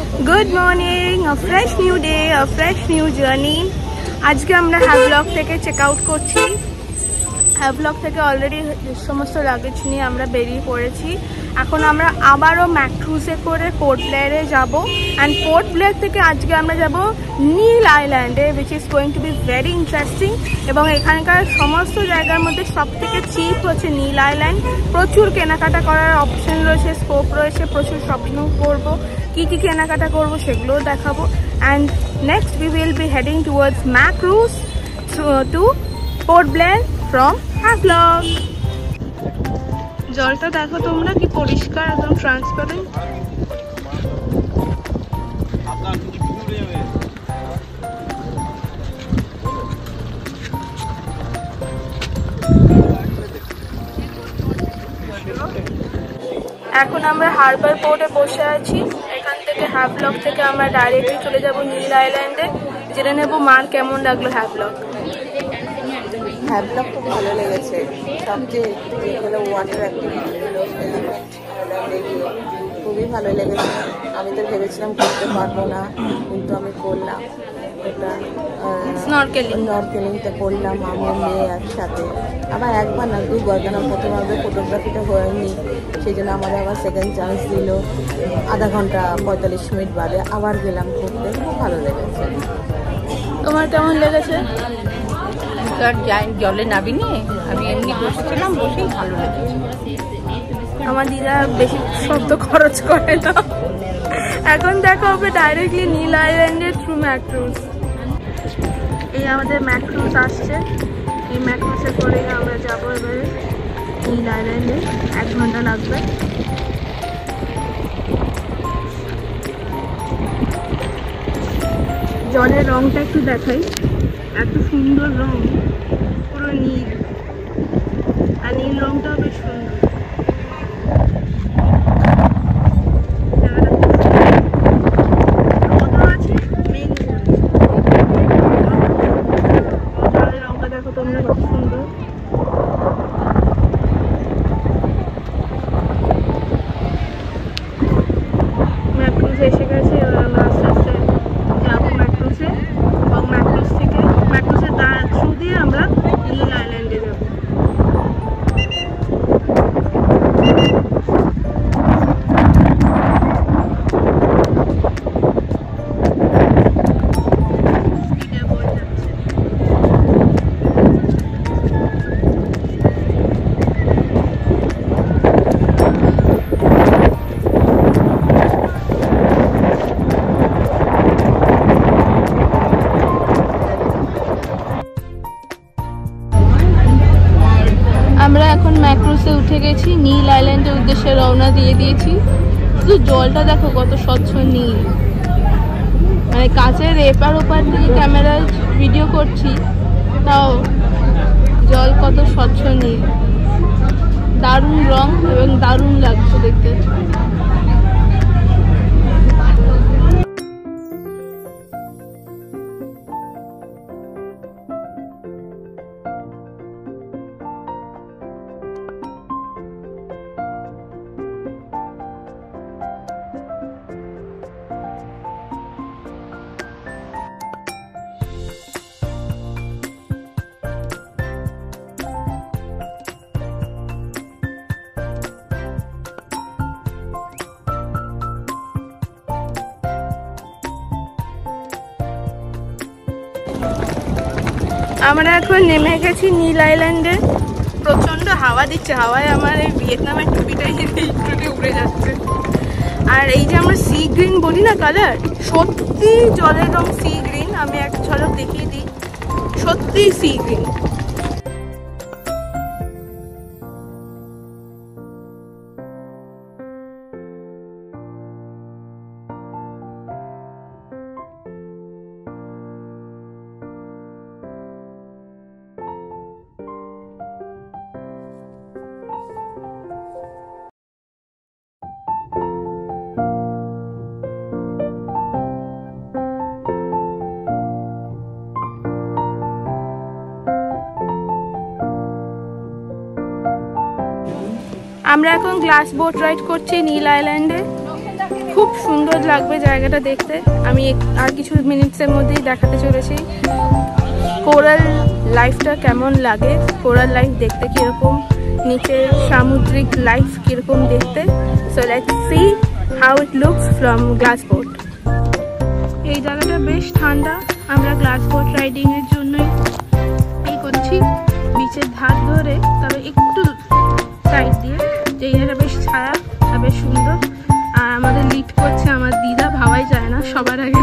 Good morning, a fresh new day, a fresh new journey. আজকে আমরা Havelock থেকে check out করছি। Havelock থেকে অলরেডি সমস্ত লাগেজ নিয়ে আমরা বেরিয়ে পড়েছি। এখন আমরা আবারও ম্যাক্রুজে করে পোর্ট ব্লেয়ারে যাব। অ্যান্ড পোর্ট ব্লেয়ার থেকে আজকে আমরা যাব নীল আইল্যান্ডে, which is going to be very interesting. এবং এখানকার সমস্ত জায়গার মধ্যে সব থেকে চিপ হচ্ছে নীল আইল্যান্ড। প্রচুর কেনাকাটা করার অপশন রয়েছে, স্কোপ রয়েছে, প্রচুর শপিং করবো। কি কি কেনাকাটা করবো সেগুলোও দেখাবো। And next we will be heading towards Makruzz to Port Blair from Havelock. জলটা দেখো তোমরা কি পরিষ্কার, একদম ট্রান্সপারেন্ট। এখন আমরা হারবার পোর্টে বসে আছি। এখান থেকে হ্যাভলক থেকে আমরা ডাইরেক্টলি চলে যাব নীল আইল্যান্ডে। জেনে নেব মার কেমন লাগলো হ্যাভলক। হ্যাভলক খুব ভালো লেগেছে। সবচেয়ে যেগুলো ওয়াটার অ্যাক্টিভিটিগুলো, এলিফ্যান্ট আইল্যান্ডে গিয়ে খুবই ভালো লেগেছে। আমি তো ভেবেছিলাম করতে পারবো না, কিন্তু আমি করলাম। ওটা স্নরকেলিংটা করলাম আমি মেয়ে একসাথে। আবার একবার না, দুবার, কেন প্রথমে আমাদের ফটোগ্রাফিটা হয়নি, সেই জন্য আমাদের আবার সেকেন্ড চান্স দিল। আধা ঘন্টা 45 মিনিট বাদে আবার গেলাম ঘুরতে। খুব ভালো লেগেছে। তোমার কেমন লেগেছে? জলে নামিনি, আমি এমনি বসেছিলাম, বসেই ভালো লেগেছে। আমার দিদা বেশি শব্দ খরচ করে না। এখন দেখা হবে ডাইরেক্টলি নীল আইল্যান্ডের থ্রু ম্যাক্রুজ। এই আমাদের ম্যাক্রুজ আসছে, এই ম্যাক্রুজে করে আমরা যাবো এবারে নীল আইল্যান্ডে। 1 ঘন্টা লাগবে। জলের রংটা একটু দেখাই, এত সুন্দর রং, পুরো নীল। আর নীল রংটাও বেশ সুন্দর। জলের রংটা দেখো তোমরা কত সুন্দর। ম্যাক্রুজে এসে গেছে। এবার আমরা আস্তে আস্তে যাবো ম্যাক্রুজে, এবং ম্যাক্রুজ থেকে ম্যাক্রুজের থ্রু দিয়ে আমরা নীল আইল্যান্ডে যাবো। আমরা এখন ম্যাক্রুজে উঠে গেছি, নীল আইল্যান্ডের উদ্দেশ্যে রওনা দিয়ে দিয়েছি। শুধু জলটা দেখো কত স্বচ্ছ নীল, মানে কাছের এপার ওপার থেকে ক্যামেরায় ভিডিও করছি, তাও জল কত স্বচ্ছ নীল। দারুণ রং এবং দারুণ লাগছে দেখতে। আমরা এখন নেমে গেছি নীল আইল্যান্ডে। প্রচন্ড হাওয়া দিচ্ছে, হাওয়ায় আমার এই ভিয়েতনামের টুপিটাই একটু উড়ে যাচ্ছে। আর এই যে আমরা সি গ্রিন বলি না কালার, সত্যি জলের রং সি গ্রিন। আমি এক ঝলক দেখিয়ে দিই, সত্যি সি গ্রিন। আমরা এখন গ্লাস বোট রাইড করছি নীল আইল্যান্ডে। খুব সুন্দর লাগবে জায়গাটা দেখতে। আমি আর কিছু মিনিটসের মধ্যেই দেখাতে চলেছি কোরাল লাইফটা কেমন লাগে, কোরাল লাইফ দেখতে কীরকম, নিচে সামুদ্রিক লাইফ কীরকম দেখতে। So let's see how it looks from glass boat. এই জায়গাটা বেশ ঠান্ডা, আমরা গ্লাস বোট রাইডিংয়ের জন্যই এই করছি বিচের ধার ধরে, তবে একটু সাইড দিয়ে, যে জায়গাটা বেশ ছায়া আর বেশ সুন্দর। আর আমাদের লিড করছে আমার দিদা, ভাবাই যায় না সবার আগে